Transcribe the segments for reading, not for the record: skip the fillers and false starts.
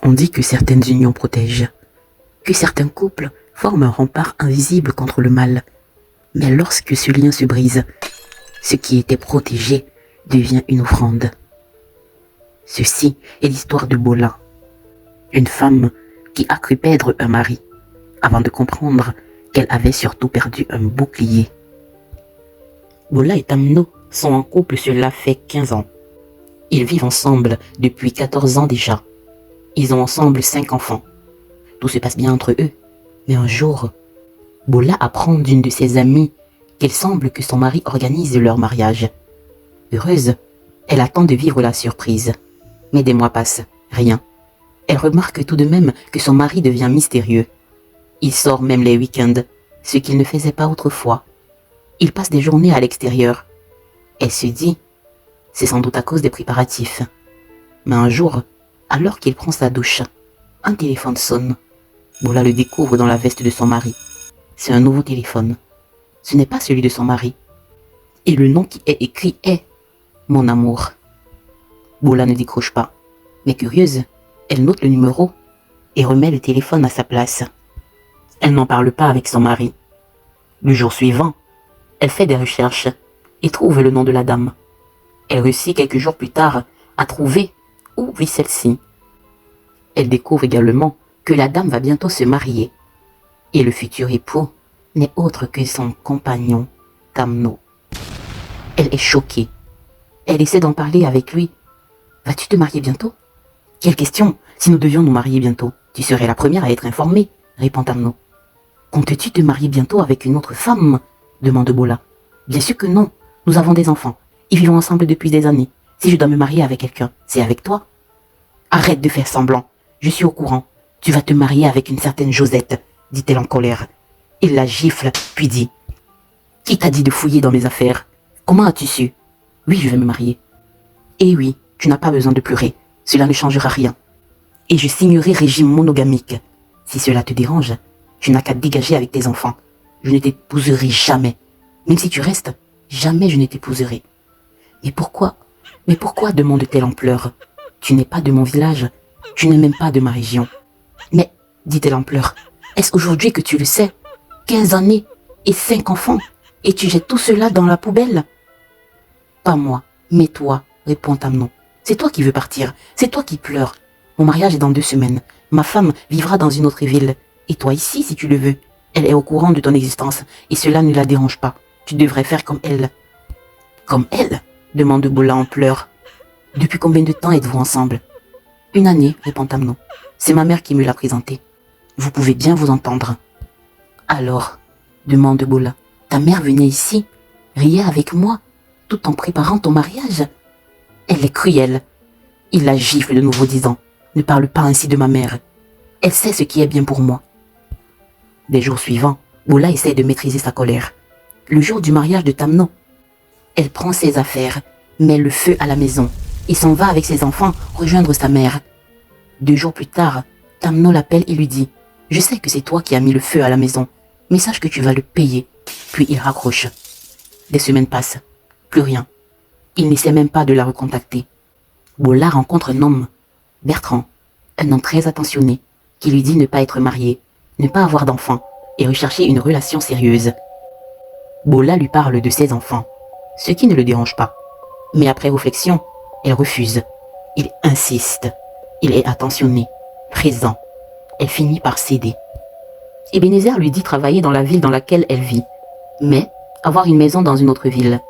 On dit que certaines unions protègent, que certains couples forment un rempart invisible contre le mal. Mais lorsque ce lien se brise, ce qui était protégé devient une offrande. Ceci est l'histoire de Bola, une femme qui a cru perdre un mari, avant de comprendre qu'elle avait surtout perdu un bouclier. Bola et Tamno sont en couple, cela fait 15 ans. Ils vivent ensemble depuis 14 ans déjà. Ils ont ensemble 5 enfants. Tout se passe bien entre eux. Mais un jour, Bola apprend d'une de ses amies qu'il semble que son mari organise leur mariage. Heureuse, elle attend de vivre la surprise. Mais des mois passent, rien. Elle remarque tout de même que son mari devient mystérieux. Il sort même les week-ends, ce qu'il ne faisait pas autrefois. Il passe des journées à l'extérieur. Elle se dit, c'est sans doute à cause des préparatifs. Mais un jour, alors qu'il prend sa douche, un téléphone sonne. Bola le découvre dans la veste de son mari. C'est un nouveau téléphone. Ce n'est pas celui de son mari. Et le nom qui est écrit est « Mon amour ». Bola ne décroche pas. Mais curieuse, elle note le numéro et remet le téléphone à sa place. Elle n'en parle pas avec son mari. Le jour suivant, elle fait des recherches et trouve le nom de la dame. Elle réussit quelques jours plus tard à trouver où vit celle-ci. Elle découvre également que la dame va bientôt se marier. Et le futur époux n'est autre que son compagnon, Tamno. Elle est choquée. Elle essaie d'en parler avec lui. « Vas-tu te marier bientôt ?»« Quelle question, si nous devions nous marier bientôt, tu serais la première à être informée, » répond Tamno. « Comptes-tu te marier bientôt avec une autre femme ?» demande Bola. « Bien sûr que non, nous avons des enfants. Ils vivent ensemble depuis des années. Si je dois me marier avec quelqu'un, c'est avec toi. »« Arrête de faire semblant. Je suis au courant. Tu vas te marier avec une certaine Josette, » dit-elle en colère. Il la gifle, puis dit, « Qui t'a dit de fouiller dans mes affaires? Comment as-tu su? »« Oui, je vais me marier. »« Eh oui, tu n'as pas besoin de pleurer. Cela ne changera rien. Et je signerai régime monogamique. Si cela te dérange, tu n'as qu'à te dégager avec tes enfants. Je ne t'épouserai jamais. Même si tu restes, jamais je ne t'épouserai. »« Mais pourquoi? Demande-t-elle en pleurs. « Tu n'es pas de mon village. Tu n'es même pas de ma région. »« Mais, dit-elle en pleurs, est-ce aujourd'hui que tu le sais? 15 années et 5 enfants, et tu jettes tout cela dans la poubelle? »« Pas moi, mais toi, répond Tamno. C'est toi qui veux partir, c'est toi qui pleures. Mon mariage est dans 2 semaines. Ma femme vivra dans une autre ville. Et toi ici, si tu le veux. Elle est au courant de ton existence, et cela ne la dérange pas. Tu devrais faire comme elle. »« Comme elle ?» demande Bola en pleurs. « Depuis combien de temps êtes-vous ensemble ?»« 1 année, répond Tamno. C'est ma mère qui me l'a présenté. Vous pouvez bien vous entendre. »« Alors, demande Bola, ta mère venait ici, riait avec moi, tout en préparant ton mariage? Elle est cruelle. » Il la gifle de nouveau, disant, « Ne parle pas ainsi de ma mère. Elle sait ce qui est bien pour moi. » Les jours suivants, Bola essaie de maîtriser sa colère. Le jour du mariage de Tamno, elle prend ses affaires, met le feu à la maison et s'en va avec ses enfants rejoindre sa mère. 2 jours plus tard, Tamno l'appelle et lui dit, « Je sais que c'est toi qui as mis le feu à la maison, mais sache que tu vas le payer. » Puis il raccroche. Des semaines passent, plus rien. Il n'essaie même pas de la recontacter. Bola rencontre un homme, Bertrand, un homme très attentionné, qui lui dit ne pas être marié, ne pas avoir d'enfants et rechercher une relation sérieuse. Bola lui parle de ses enfants, ce qui ne le dérange pas. Mais après réflexion, elle refuse. Il insiste. Il est attentionné, présent. Elle finit par céder. Ebenezer lui dit travailler dans la ville dans laquelle elle vit, mais avoir une maison dans une autre ville.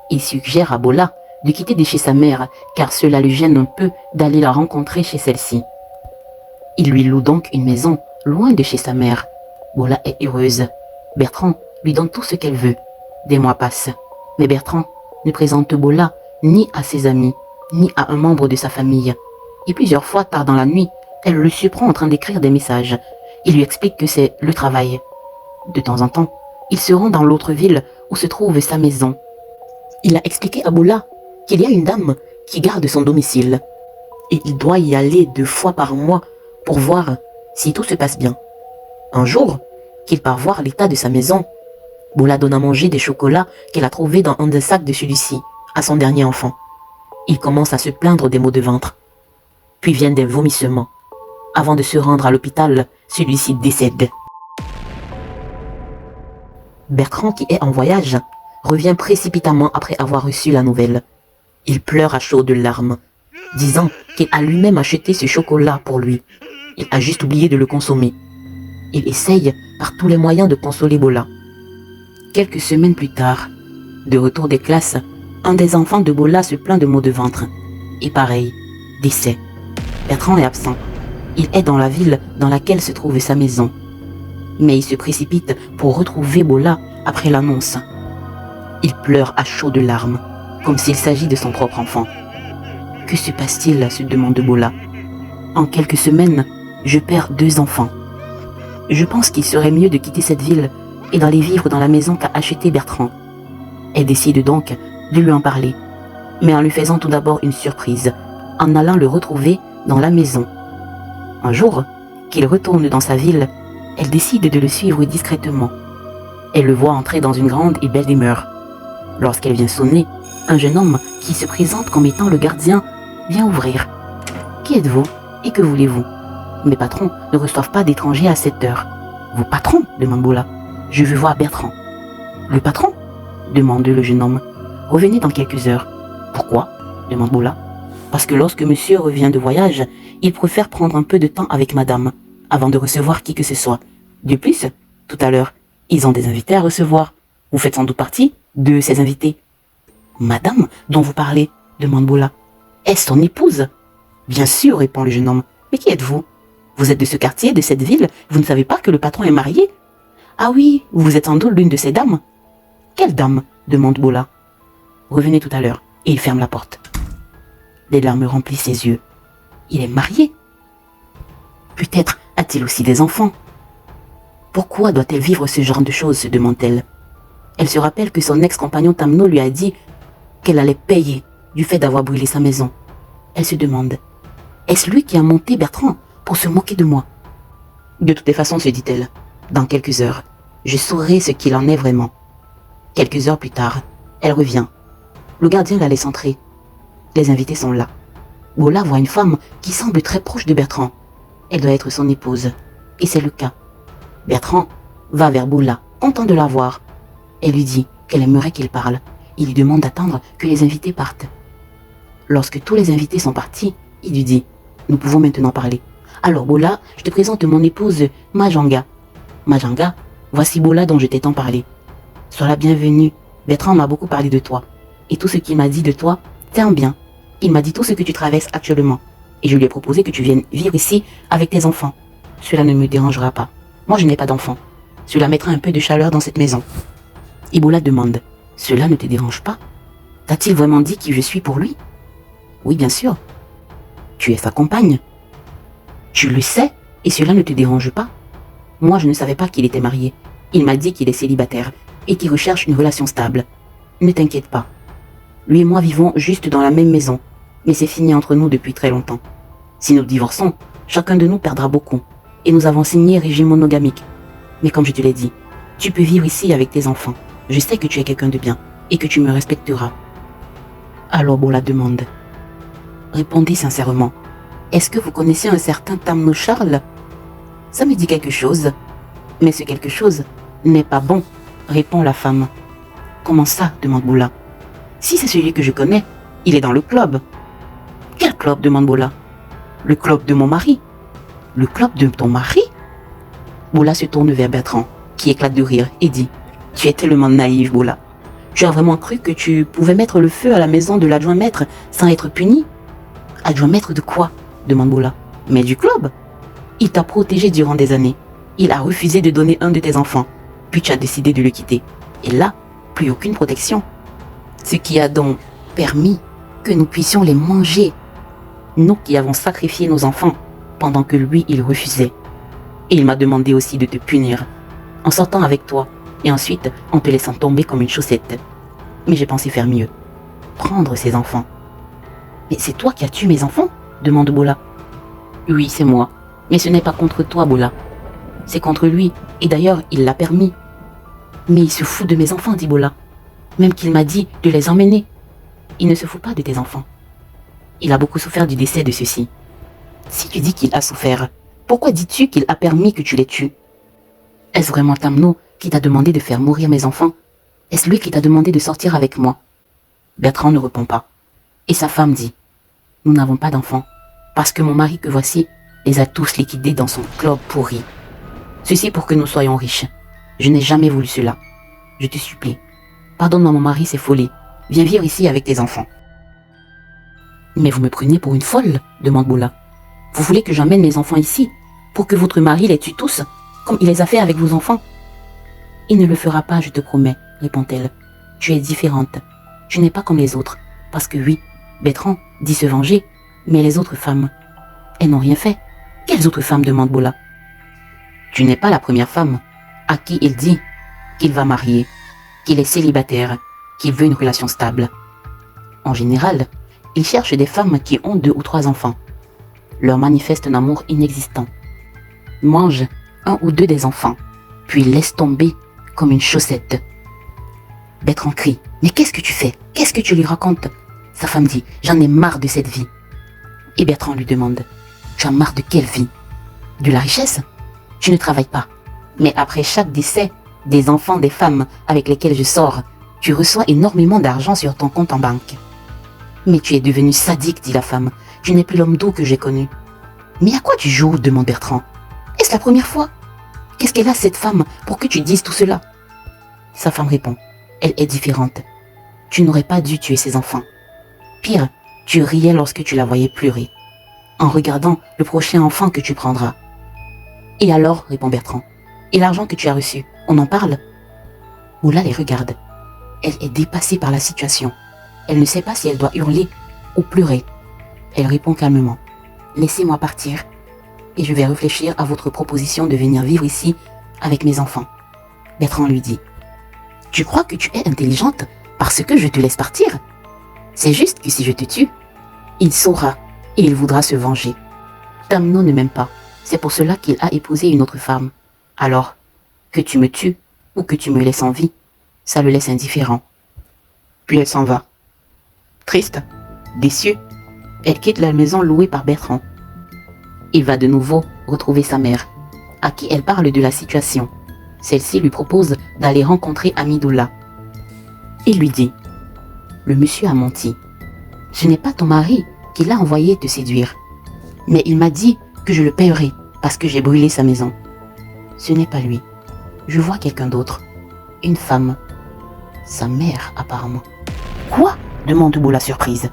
Il suggère à Bola de quitter de chez sa mère, car cela le gêne un peu d'aller la rencontrer chez celle-ci. Il lui loue donc une maison, loin de chez sa mère. Bola est heureuse. Bertrand lui donne tout ce qu'elle veut. Des mois passent, mais Bertrand ne présente Bola ni à ses amis, ni à un membre de sa famille. Et plusieurs fois, tard dans la nuit, elle le surprend en train d'écrire des messages. Il lui explique que c'est le travail. De temps en temps, il se rend dans l'autre ville où se trouve sa maison. Il a expliqué à Bola qu'il y a une dame qui garde son domicile. Et il doit y aller 2 fois par mois pour voir si tout se passe bien. Un jour, qu'il part voir l'état de sa maison, Bola donne à manger des chocolats qu'elle a trouvés dans un des sacs de celui-ci, à son dernier enfant. Il commence à se plaindre des maux de ventre. Puis viennent des vomissements. Avant de se rendre à l'hôpital, celui-ci décède. Bertrand, qui est en voyage, revient précipitamment après avoir reçu la nouvelle. Il pleure à chaudes larmes, disant qu'il a lui-même acheté ce chocolat pour lui. Il a juste oublié de le consommer. Il essaye par tous les moyens de consoler Bola. Quelques semaines plus tard, de retour des classes, un des enfants de Bola se plaint de maux de ventre. Et pareil, décès. Bertrand est absent. Il est dans la ville dans laquelle se trouve sa maison. Mais il se précipite pour retrouver Bola après l'annonce. Il pleure à chaudes larmes, comme s'il s'agit de son propre enfant. Que se passe-t-il, se demande Bola. En quelques semaines, je perds 2 enfants. Je pense qu'il serait mieux de quitter cette ville et d'aller vivre dans la maison qu'a achetée Bertrand. Elle décide donc de lui en parler, mais en lui faisant tout d'abord une surprise, en allant le retrouver dans la maison. Un jour, qu'il retourne dans sa ville, elle décide de le suivre discrètement. Elle le voit entrer dans une grande et belle demeure. Lorsqu'elle vient sonner, un jeune homme qui se présente comme étant le gardien vient ouvrir. « Qui êtes-vous et que voulez-vous ? Mes patrons ne reçoivent pas d'étrangers à cette heure. »« Vos patrons ?» demande Bola. « Je veux voir Bertrand. »« Le patron ?» demande le jeune homme. « Revenez dans quelques heures. »« Pourquoi ?» demande Bola. « Parce que lorsque monsieur revient de voyage, il préfère prendre un peu de temps avec madame, avant de recevoir qui que ce soit. De plus, tout à l'heure, ils ont des invités à recevoir. Vous faites sans doute partie de ces invités. »« Madame dont vous parlez ?» demande Bola. « Est-ce son épouse ?»« Bien sûr, répond le jeune homme. Mais qui êtes-vous ? Vous êtes de ce quartier, de cette ville, vous ne savez pas que le patron est marié ? Ah oui, vous êtes sans doute l'une de ces dames. »« Quelle dame ? demande Bola. « Revenez tout à l'heure. » Et il ferme la porte. Des larmes remplissent ses yeux. Il est marié. Peut-être a-t-il aussi des enfants. Pourquoi doit-elle vivre ce genre de choses, se demande-t-elle. Elle se rappelle que son ex-compagnon Tamno lui a dit qu'elle allait payer du fait d'avoir brûlé sa maison. Elle se demande, est-ce lui qui a monté Bertrand pour se moquer de moi? De toutes les façons, se dit-elle, dans quelques heures, je saurai ce qu'il en est vraiment. Quelques heures plus tard, elle revient. Le gardien la laisse entrer. Les invités sont là. Bola voit une femme qui semble très proche de Bertrand. Elle doit être son épouse. Et c'est le cas. Bertrand va vers Bola, content de la voir. Elle lui dit qu'elle aimerait qu'il parle. Il lui demande d'attendre que les invités partent. Lorsque tous les invités sont partis, il lui dit « Nous pouvons maintenant parler. Alors Bola, je te présente mon épouse Majanga. Majanga, voici Bola dont je t'ai tant parlé. Sois la bienvenue. Bertrand m'a beaucoup parlé de toi. Et tout ce qu'il m'a dit de toi, c'est un bien. Il m'a dit tout ce que tu traverses actuellement. Et je lui ai proposé que tu viennes vivre ici avec tes enfants. Cela ne me dérangera pas. Moi, je n'ai pas d'enfants. Cela mettra un peu de chaleur dans cette maison. » Et Bola demande « Cela ne te dérange pas? T'a-t-il vraiment dit qui je suis pour lui? » Oui, bien sûr. Tu es sa compagne. Tu le sais et cela ne te dérange pas? Moi, je ne savais pas qu'il était marié. Il m'a dit qu'il est célibataire et qu'il recherche une relation stable. Ne t'inquiète pas. Lui et moi vivons juste dans la même maison, mais c'est fini entre nous depuis très longtemps. Si nous divorçons, chacun de nous perdra beaucoup, et nous avons signé régime monogamique. Mais comme je te l'ai dit, tu peux vivre ici avec tes enfants. Je sais que tu es quelqu'un de bien, et que tu me respecteras. Alors Bola demande. Répondez sincèrement. Est-ce que vous connaissez un certain Tamno Charles? Ça me dit quelque chose. Mais ce quelque chose n'est pas bon, répond la femme. Comment ça? Demande Bola. Si c'est celui que je connais, il est dans le club. Quel club? Demande Bola. Le club de mon mari. Le club de ton mari? Bola se tourne vers Bertrand, qui éclate de rire et dit « Tu es tellement naïve, Bola. Tu as vraiment cru que tu pouvais mettre le feu à la maison de l'adjoint maître sans être puni? » Adjoint maître de quoi? Demande Bola. Mais du club. Il t'a protégé durant des années. Il a refusé de donner un de tes enfants. Puis tu as décidé de le quitter. Et là, plus aucune protection. Ce qui a donc permis que nous puissions les manger. Nous qui avons sacrifié nos enfants pendant que lui, il refusait. Et il m'a demandé aussi de te punir en sortant avec toi et ensuite en te laissant tomber comme une chaussette. Mais j'ai pensé faire mieux. Prendre ses enfants. Mais c'est toi qui as tué mes enfants? Demande Bola. Oui, c'est moi. Mais ce n'est pas contre toi, Bola. C'est contre lui. Et d'ailleurs, il l'a permis. Mais il se fout de mes enfants, dit Bola. Même qu'il m'a dit de les emmener. Il ne se fout pas de tes enfants. Il a beaucoup souffert du décès de ceux-ci. Si tu dis qu'il a souffert, Pourquoi dis-tu qu'il a permis que tu les tues? Est-ce vraiment Tamno qui t'a demandé de faire mourir mes enfants? Est-ce lui qui t'a demandé de sortir avec moi? Bertrand ne répond pas. Et sa femme dit, nous n'avons pas d'enfants, parce que mon mari que voici les a tous liquidés dans son club pourri. Ceci pour que nous soyons riches. Je n'ai jamais voulu cela. Je te supplie, pardonne-moi mon mari ces folies. Viens vivre ici avec tes enfants. Mais vous me prenez pour une folle, demande Boula. Vous voulez que j'emmène mes enfants ici, pour que votre mari les tue tous, comme il les a fait avec vos enfants? Il ne le fera pas, je te promets, répond-elle. Tu es différente. Tu n'es pas comme les autres, parce que oui, Bertrand dit se venger, mais les autres femmes, elles n'ont rien fait. Quelles autres femmes, demande Boula. Tu n'es pas la première femme à qui il dit qu'il va marier, qu'il est célibataire, qu'il veut une relation stable. En général, il cherche des femmes qui ont 2 ou 3 enfants, leur manifeste un amour inexistant, mange 1 ou 2 des enfants, puis laisse tomber comme une chaussette. Bertrand crie, mais qu'est-ce que tu fais? Qu'est-ce que tu lui racontes? Sa femme dit, j'en ai marre de cette vie. Et Bertrand lui demande, tu as marre de quelle vie? De la richesse? Tu ne travailles pas. Mais après chaque décès des enfants des femmes avec lesquelles je sors, tu reçois énormément d'argent sur ton compte en banque. Mais tu es devenu sadique, dit la femme. Tu n'es plus l'homme doux que j'ai connu. Mais à quoi tu joues, demande Bertrand. Est-ce la première fois? Qu'est-ce qu'elle a cette femme pour que tu dises tout cela? Sa femme répond, elle est différente. Tu n'aurais pas dû tuer ses enfants. Pire, tu riais lorsque tu la voyais pleurer, en regardant le prochain enfant que tu prendras. Et alors, répond Bertrand, et l'argent que tu as reçu, on en parle? Boula les regarde. Elle est dépassée par la situation. Elle ne sait pas si elle doit hurler ou pleurer. Elle répond calmement, laissez-moi partir, et je vais réfléchir à votre proposition de venir vivre ici avec mes enfants. Bertrand lui dit, tu crois que tu es intelligente parce que je te laisse partir? C'est juste que si je te tue, il saura et il voudra se venger. Tamno ne m'aime pas, c'est pour cela qu'il a épousé une autre femme. Alors, que tu me tues ou que tu me laisses en vie, ça le laisse indifférent. Puis elle s'en va. Triste, déçue, elle quitte la maison louée par Bertrand. Il va de nouveau retrouver sa mère, à qui elle parle de la situation. Celle-ci lui propose d'aller rencontrer Amidoula. Il lui dit, le monsieur a menti. Ce n'est pas ton mari qui l'a envoyé te séduire. Mais il m'a dit que je le paierai parce que j'ai brûlé sa maison. Ce n'est pas lui. Je vois quelqu'un d'autre. Une femme. Sa mère, apparemment. Quoi? Demande Boula surprise.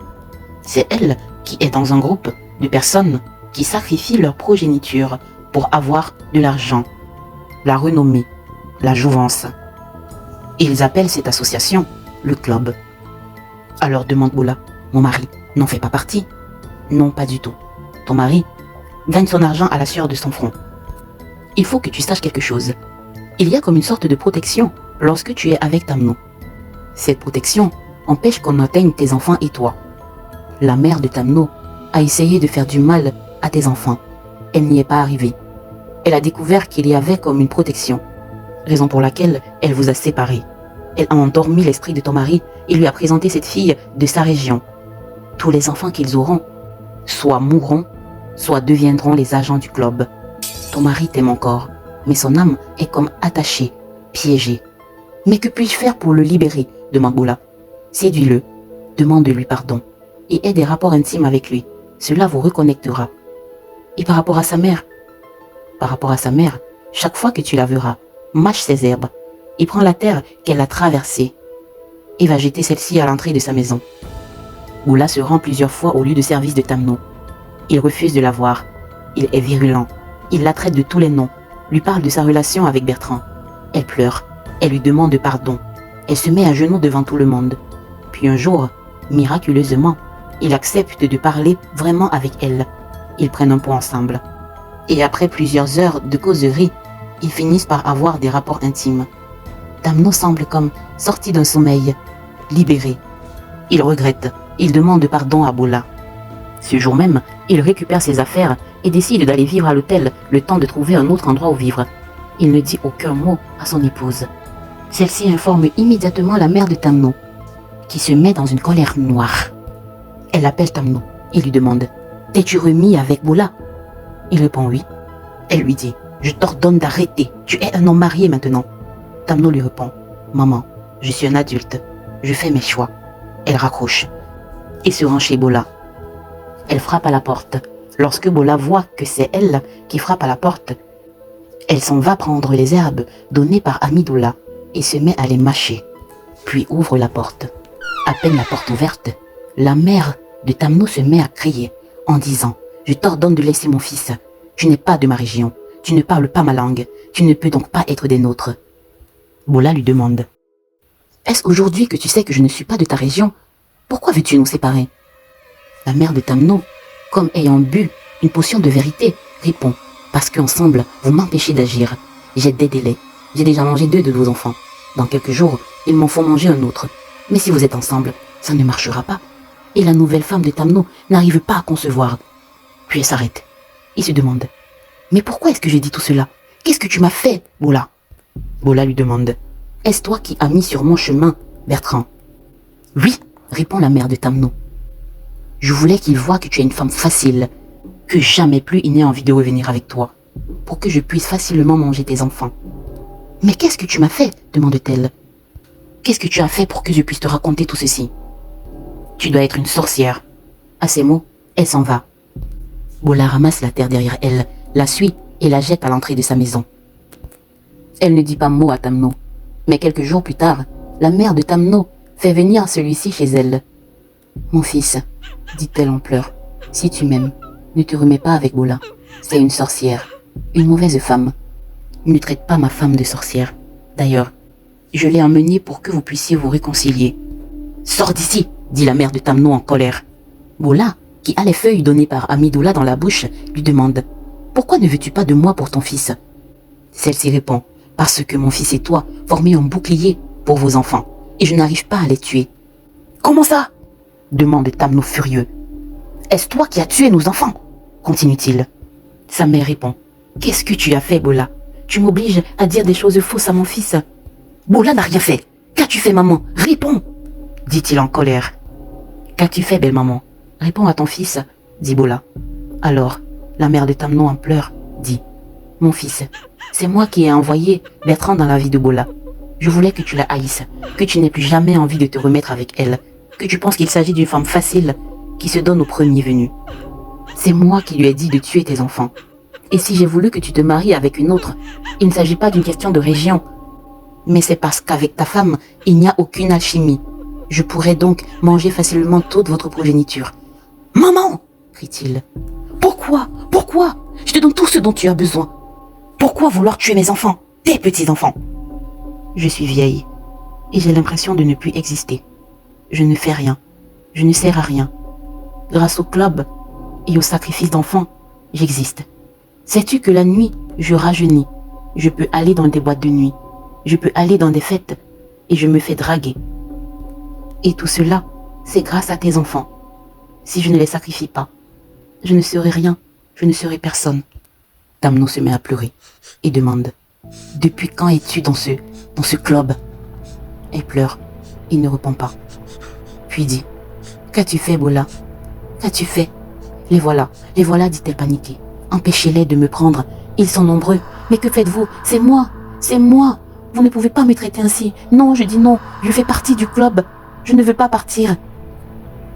C'est elle qui est dans un groupe de personnes qui sacrifient leur progéniture pour avoir de l'argent, la renommée, la jouvence. Ils appellent cette association le club. Alors demande Boula, mon mari n'en fait pas partie? Non, pas du tout. Ton mari gagne son argent à la sueur de son front. Il faut que tu saches quelque chose. Il y a comme une sorte de protection lorsque tu es avec Tamno. Cette protection empêche qu'on atteigne tes enfants et toi. La mère de Tamno a essayé de faire du mal à tes enfants. Elle n'y est pas arrivée. Elle a découvert qu'il y avait comme une protection, raison pour laquelle elle vous a séparés. Elle a endormi l'esprit de ton mari et lui a présenté cette fille de sa région. Tous les enfants qu'ils auront, soit mourront, soit deviendront les agents du club. Ton mari t'aime encore, mais son âme est comme attachée, piégée. Mais que puis-je faire pour le libérer? Demande Boula. Séduis-le, demande-lui pardon, et aie des rapports intimes avec lui. Cela vous reconnectera. Et par rapport à sa mère? Par rapport à sa mère, chaque fois que tu la verras, mâche ses herbes, et prends la terre qu'elle a traversée, et va jeter celle-ci à l'entrée de sa maison. Boula se rend plusieurs fois au lieu de service de Tamno. Il refuse de la voir. Il est virulent. Il la traite de tous les noms, lui parle de sa relation avec Bertrand. Elle pleure. Elle lui demande pardon. Elle se met à genoux devant tout le monde. Puis un jour, miraculeusement, il accepte de parler vraiment avec elle. Ils prennent un pot ensemble. Et après plusieurs heures de causerie, ils finissent par avoir des rapports intimes. Tamno semble comme sorti d'un sommeil, libéré. Il regrette. Il demande pardon à Boula. Ce jour même, il récupère ses affaires et décide d'aller vivre à l'hôtel le temps de trouver un autre endroit où vivre. Il ne dit aucun mot à son épouse. Celle-ci informe immédiatement la mère de Tamno, qui se met dans une colère noire. Elle appelle Tamno et lui demande « T'es-tu remis avec Boula ?» Il répond oui. Elle lui dit, je t'ordonne d'arrêter, tu es un homme marié maintenant. Tamno lui répond, maman, je suis un adulte, je fais mes choix. Elle raccroche et se rend chez Bola. Elle frappe à la porte. Lorsque Bola voit que c'est elle qui frappe à la porte, elle s'en va prendre les herbes données par Amidoula et se met à les mâcher, puis ouvre la porte. À peine la porte ouverte, la mère de Tamno se met à crier en disant « Je t'ordonne de laisser mon fils. Tu n'es pas de ma région, tu ne parles pas ma langue, tu ne peux donc pas être des nôtres. » Bola lui demande « Est-ce aujourd'hui que tu sais que je ne suis pas de ta région? Pourquoi veux-tu nous séparer ?» La mère de Tamno, comme ayant bu une potion de vérité, répond « Parce qu'ensemble, vous m'empêchez d'agir. J'ai des délais. J'ai déjà mangé 2 de vos enfants. Dans quelques jours, il m'en faut manger un autre. Mais si vous êtes ensemble, ça ne marchera pas. » Et la nouvelle femme de Tamno n'arrive pas à concevoir. Puis elle s'arrête et se demande « Mais pourquoi est-ce que j'ai dit tout cela? Qu'est-ce que tu m'as fait, Bola ?» Bola lui demande « Est-ce toi qui as mis sur mon chemin, Bertrand ?» « Oui, » répond la mère de Tamno. « Je voulais qu'il voie que tu es une femme facile, que jamais plus il n'ait envie de revenir avec toi, pour que je puisse facilement manger tes enfants. »« Mais qu'est-ce que tu m'as fait ?» demande-t-elle. « Qu'est-ce que tu as fait pour que je puisse te raconter tout ceci ? Tu dois être une sorcière. » À ces mots, elle s'en va. Bola ramasse la terre derrière elle, la suit et la jette à l'entrée de sa maison. Elle ne dit pas mot à Tamno, mais quelques jours plus tard, la mère de Tamno fait venir celui-ci chez elle. « Mon fils, dit-elle en pleurs, si tu m'aimes, ne te remets pas avec Bola. C'est une sorcière, une mauvaise femme. Ne traite pas ma femme de sorcière. D'ailleurs, je l'ai emmenée pour que vous puissiez vous réconcilier. »« Sors d'ici !» dit la mère de Tamno en colère. Bola, qui a les feuilles données par Amidoula dans la bouche, lui demande « Pourquoi ne veux-tu pas de moi pour ton fils ?» Celle-ci répond « Parce que mon fils et toi formez un bouclier pour vos enfants, et je n'arrive pas à les tuer. »« Comment ça ?» demande Tamno furieux. « Est-ce toi qui as tué nos enfants ?» continue-t-il. Sa mère répond « Qu'est-ce que tu as fait, Bola? Tu m'obliges à dire des choses fausses à mon fils. »« Bola n'a rien fait. Qu'as-tu fait, maman? Réponds !» dit-il en colère. « Qu'as-tu fait, belle maman? Réponds à ton fils, » dit Bola. Alors, la mère de Tamno en pleurs dit « Mon fils, c'est moi qui ai envoyé Bertrand dans la vie de Bola. Je voulais que tu la haïsses, que tu n'aies plus jamais envie de te remettre avec elle, que tu penses qu'il s'agit d'une femme facile qui se donne au premier venu. C'est moi qui lui ai dit de tuer tes enfants. Et si j'ai voulu que tu te maries avec une autre, il ne s'agit pas d'une question de région, mais c'est parce qu'avec ta femme, il n'y a aucune alchimie. Je pourrais donc manger facilement toute votre progéniture. »« Maman !» crie-t-il. « Pourquoi? Pourquoi? Je te donne tout ce dont tu as besoin. Pourquoi vouloir tuer mes enfants, tes petits-enfants? Je suis vieille et j'ai l'impression de ne plus exister. Je ne fais rien. Je ne sers à rien. Grâce au club et au sacrifice d'enfants, j'existe. Sais-tu que la nuit, je rajeunis. Je peux aller dans des boîtes de nuit. Je peux aller dans des fêtes et je me fais draguer. Et tout cela, c'est grâce à tes enfants. Si je ne les sacrifie pas, je ne serai rien, je ne serai personne. » Tamno se met à pleurer et demande « Depuis quand es-tu dans ce club ?» Elle pleure, il ne répond pas. Puis dit « Qu'as-tu fait, Bola? Qu'as-tu fait? Les voilà, dit-elle paniquée. Empêchez-les de me prendre, ils sont nombreux. Mais que faites-vous? C'est moi, c'est moi. Vous ne pouvez pas me traiter ainsi. Non, je dis non, je fais partie du club. Je ne veux pas partir. »«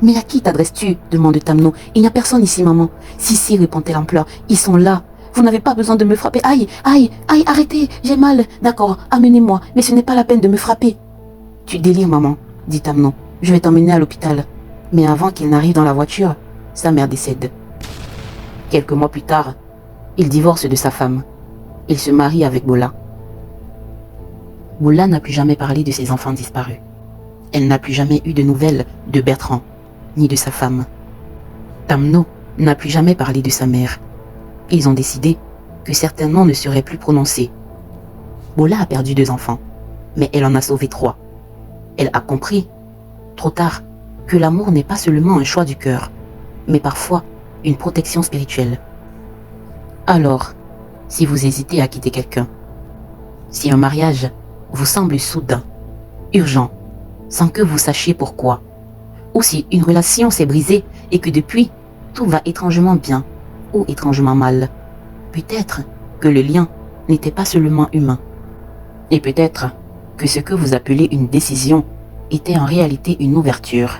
Mais à qui t'adresses-tu » demande Tamno. « Il n'y a personne ici, maman. »« Si, répond-elle en pleurs. Ils sont là. Vous n'avez pas besoin de me frapper. Aïe, aïe, aïe, arrêtez, j'ai mal. D'accord, amenez-moi, mais ce n'est pas la peine de me frapper. »« Tu délires, maman, dit Tamno. Je vais t'emmener à l'hôpital. » Mais avant qu'il n'arrive dans la voiture, sa mère décède. Quelques mois plus tard, il divorce de sa femme. Il se marie avec Bola. Bola n'a plus jamais parlé de ses enfants disparus. Elle n'a plus jamais eu de nouvelles de Bertrand, ni de sa femme. Tamno n'a plus jamais parlé de sa mère. Ils ont décidé que certains noms ne seraient plus prononcés. Bola a perdu 2 enfants, mais elle en a sauvé 3. Elle a compris, trop tard, que l'amour n'est pas seulement un choix du cœur, mais parfois une protection spirituelle. Alors, si vous hésitez à quitter quelqu'un, si un mariage vous semble soudain, urgent, sans que vous sachiez pourquoi, ou si une relation s'est brisée et que depuis, tout va étrangement bien ou étrangement mal, peut-être que le lien n'était pas seulement humain. Et peut-être que ce que vous appelez une décision était en réalité une ouverture.